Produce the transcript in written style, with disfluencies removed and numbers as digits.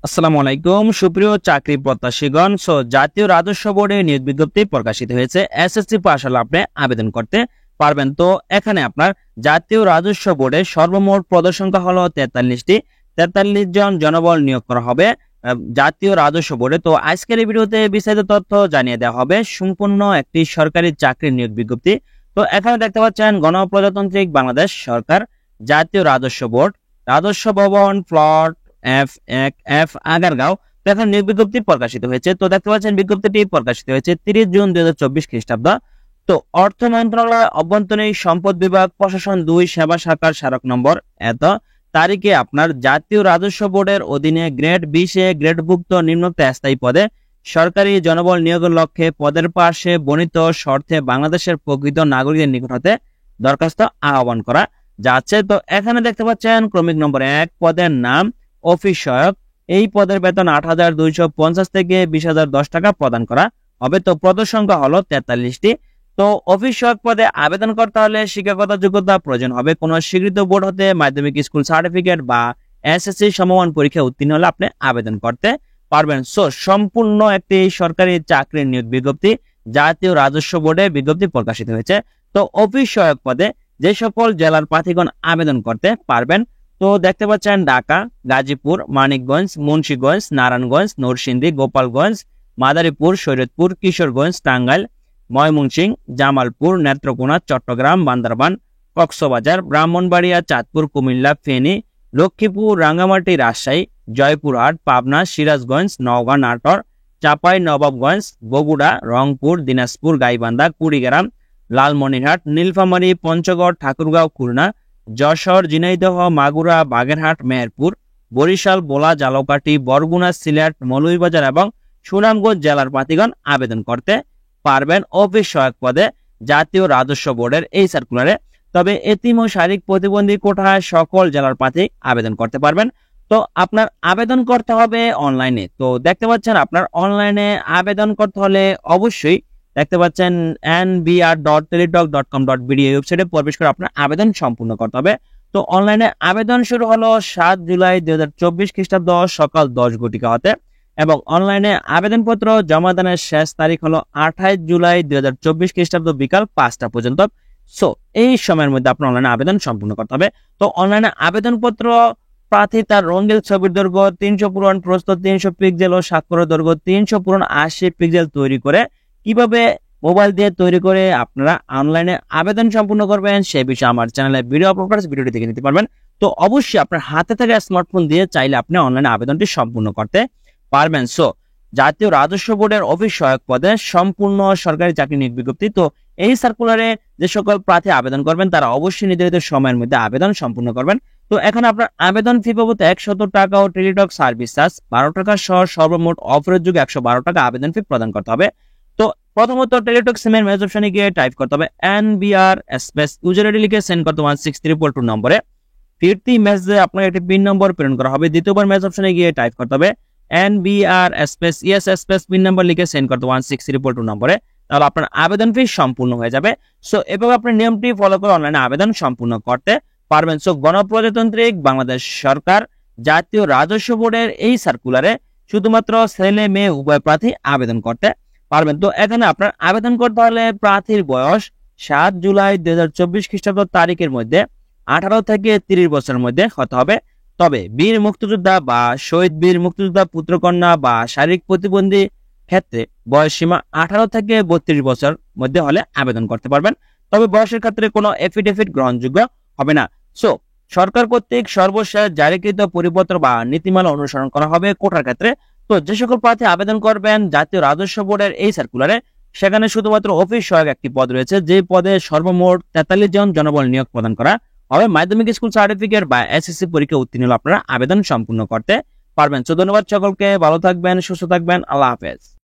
আসসালামু আলাইকুম সুপ্রিয় চাকরি প্রত্যাশীগণ। জাতীয় রাজস্ব বোর্ডে নিয়োগ বিজ্ঞপ্তি প্রকাশিত হয়েছে। এসএসসি পাস হলে আপনি আবেদন করতে পারবেন। তো এখানে আপনার জাতীয় রাজস্ব বোর্ডে সর্বমোট পদসংখ্যা হলো 43টি। 43 জন জনবল নিয়োগ করা হবে জাতীয় রাজস্ব বোর্ডে। তো আজকের এই ভিডিওতে বিস্তারিত তথ্য জানিয়ে দেওয়া হবে। সম্পূর্ণ একটি সরকারি চাকরির নিয়োগ বিজ্ঞপ্তি। তো এখানে দেখতে পাচ্ছেন গণপ্রজাতান্ত্রিক বাংলাদেশ সরকার জাতীয় রাজস্ব বোর্ড, রাজস্ব ভবন, প্লট F1F আগারগাঁও। তো এখন নিয়োগ বিজ্ঞপ্তি প্রকাশিত হয়েছে। তো দেখতে পাচ্ছেন বিজ্ঞপ্তিটি প্রকাশিত হয়েছে 30 জুন 2024 খ্রিস্টাব্দ। তো অর্থ মন্ত্রণালয়, অভ্যন্তরীণ সম্পদ বিভাগ, প্রশাসন 2 সেবা শাখার স্মারক নম্বর এত তারিখে আপনার জাতীয় রাজস্ব বোর্ডের অধীনে গ্রেড 20 এ গ্রেডভুক্ত নিম্নোক্ত স্থায়ী পদে সরকারি জনবল নিয়োগের লক্ষ্যে পদের পাশে বর্ণিত শর্তে বাংলাদেশের প্রকৃত নাগরিকের নিকট হতে দরখাস্ত আহ্বান করা যাচ্ছে। তো এখানে দেখতে পাচ্ছেন ক্রমিক নম্বর 1 পদের নাম অফিস সহায়ক। এই পদের বেতন 8,250 থেকে 20,010 টাকা প্রদান করা হবে। তো পদ সংখ্যা হলো 43টি। তো অফিস সহায়ক পদে আবেদন করতে হলে শিক্ষাগত যোগ্যতা প্রয়োজন হবে। কোনো স্বীকৃত বোর্ড হতে মাধ্যমিক স্কুল সার্টিফিকেট বা এসএসসি সমমান পরীক্ষা উত্তীর্ণ হলে আপনি আবেদন করতে পারবেন। সম্পূর্ণ একটি সরকারি চাকরির নিয়োগ বিজ্ঞপ্তি জাতীয় রাজস্ব বোর্ডে বিজ্ঞপ্তি প্রকাশিত হয়েছে। তো অফিস সহায়ক পদে যে সকল জেলার প্রার্থীগণ আবেদন করতে পারবেন, তো দেখতে পাচ্ছেন ঢাকা, গাজীপুর, মানিকগঞ্জ, মুন্সিগঞ্জ, নারায়ণগঞ্জ, নরসিংদী, গোপালগঞ্জ, মাদারীপুর, শরীয়তপুর, কিশোরগঞ্জ, টাঙ্গাইল, ময়মনসিংহ, জামালপুর, নেত্রকোনা, চট্টগ্রাম, বান্দরবান, কক্সবাজার, ব্রাহ্মণবাড়িয়া, চাঁদপুর, কুমিল্লা, ফেনী, লক্ষ্মীপুর, রাঙ্গামাটি, রাজশাহী, জয়পুরহাট, পাবনা, সিরাজগঞ্জ, নওগাঁ, নাটোর, চাঁপাই নবাবগঞ্জ, বগুড়া, রংপুর, দিনাজপুর, গাইবান্ধা, কুড়িগ্রাম, লালমনিরহাট, নীলফামারী, পঞ্চগড়, ঠাকুরগাঁও, খুলনা, যশোর, ঝিনাইদহ, মাগুরা, বাগেরহাট, মেহেরপুর, বরিশাল, ভোলা, ঝালকাঠি, বরগুনা, সিলেট, মৌলভীবাজার এবং সুনামগঞ্জ জেলার প্রার্থীগণ আবেদন করতে পারবেন অফিস সহায়ক পদে জাতীয় রাজস্ব বোর্ডের এই সার্কুলারে। তবে এতিম ও শারীরিক প্রতিবন্ধী কোটায় সকল জেলার প্রার্থী আবেদন করতে পারবেন। তো আপনার আবেদন করতে হবে অনলাইনে। তো দেখতে পাচ্ছেন আপনার অনলাইনে আবেদন করতে হলে অবশ্যই দেখতে পাচ্ছেন nbr.teletalk.com.bd এই ওয়েবসাইটে প্রবেশ করে আপনার আবেদন সম্পূর্ণ করতে হবে। তো অনলাইনে আবেদন শুরু হলো 7 জুলাই 2024 খ্রিস্টাব্দ সকাল 10 ঘটিকা হতে এবং অনলাইনে আবেদনপত্র জমা দানের শেষ তারিখ হলো 28 জুলাই 2024 খ্রিস্টাব্দ বিকাল 5টা পর্যন্ত। এই সময়ের মধ্যে আপনার অনলাইনে আবেদন সম্পূর্ণ করতে হবে। তো অনলাইনে আবেদনপত্র প্রার্থী তার রঙিন ছবির দৈর্ঘ্য 300 পূরণ, প্রস্থ 300 পিক্সেল ও স্বাক্ষরের দৈর্ঘ্য 300 পূরণ 80 পিক্সেল তৈরি করে কিভাবে মোবাইল দিয়ে তৈরি করে আপনারা অনলাইনে আবেদন সম্পূর্ণ করবেন সে বিষয়ে আমার চ্যানেলে ভিডিও আপলোড করেছি, ভিডিওটি দেখে নিতে পারবেন। তো অবশ্যই আপনার হাতে থাকা স্মার্টফোন দিয়ে চাইলে আপনি অনলাইনে আবেদনটি সম্পূর্ণ করতে পারবেন। জাতীয় রাজস্ব বোর্ডের অফিস সহায়ক পদে সম্পূর্ণ সরকারি চাকরি নিয়োগ বিজ্ঞপ্তি। তো এই সার্কুলারে যে সকল প্রার্থী আবেদন করবেন তারা অবশ্যই নির্ধারিত সময়ের মধ্যে আবেদন সম্পূর্ণ করবেন। তো এখন আপনার আবেদন ফি বাবদ 100 টাকা ও টেলিটক সার্ভিস চার্জ 12 টাকা সহ সর্বমোট অফারের যুগে 112 টাকা আবেদন ফি প্রদান করতে হবে। তো প্রথমত টেলিটক সিমের মেসেজ অপশনে গিয়ে টাইপ করতে হবে NBR স্পেস ইউজার আইডি লিখে সেন্ড করতে 16342 নম্বরে। ফিরতি মেসেজে আপনাকে একটি পিন নম্বর প্রেরণ করা হবে। দ্বিতীয়বার মেসেজ অপশনে গিয়ে টাইপ করতে হবে NBR space ES space PIN number লিখে সেন্ড করতে 16342 নম্বরে। তাহলে আপনার আবেদন ফি সম্পূর্ণ হয়ে যাবে। এভাবে আপনি নিয়মটি ফলো করে অনলাইনে আবেদন সম্পূর্ণ করতে পারবেন। গণপ্রজাতান্ত্রিক বাংলাদেশ সরকার জাতীয় রাজস্ব বোর্ডের এই সার্কুলারে শুধুমাত্র ছেলে মেয়ে উভয় প্রার্থী আবেদন করতে পারবেন। তো এখানে আপনার আবেদন করতে হলে প্রার্থীর বয়স 7 জুলাই 2024 খ্রিস্টাব্দ তারিখের মধ্যে 18 থেকে 30 বছরের মধ্যে হতে হবে। তবে বীর মুক্তিযোদ্ধা বা শহীদ বীর মুক্তিযোদ্ধা পুত্রকন্যা বা শারীরিক প্রতিবন্ধী ক্ষেত্রে বয়স সীমা 18 থেকে 32 বছর মধ্যে হলে আবেদন করতে পারবেন। তবে বয়সের ক্ষেত্রে কোনো এফিডেভিট গ্রহণযোগ্য হবে না। সরকার কর্তৃক সর্বশেষ জারিকৃত পরিপত্র বা নীতিমালা অনুসরণ করা হবে কোটার ক্ষেত্রে। তো যে সকল প্রার্থী আবেদন করবেন জাতীয় রাজস্ব বোর্ডের এই সার্কুলারে সেখানে শুধুমাত্র অফিস সহায়ক একটি পদ রয়েছে, যে পদে সর্বমোট 43 জন জনবল নিয়োগ প্রদান করা হবে। মাধ্যমিক স্কুল সার্টিফিকেট বা এসএসসি পরীক্ষা উত্তীর্ণ হলে আপনারা আবেদন সম্পূর্ণ করতে পারবেন। ধন্যবাদ সকলকে, ভালো থাকবেন, সুস্থ থাকবেন, আল্লাহ হাফেজ।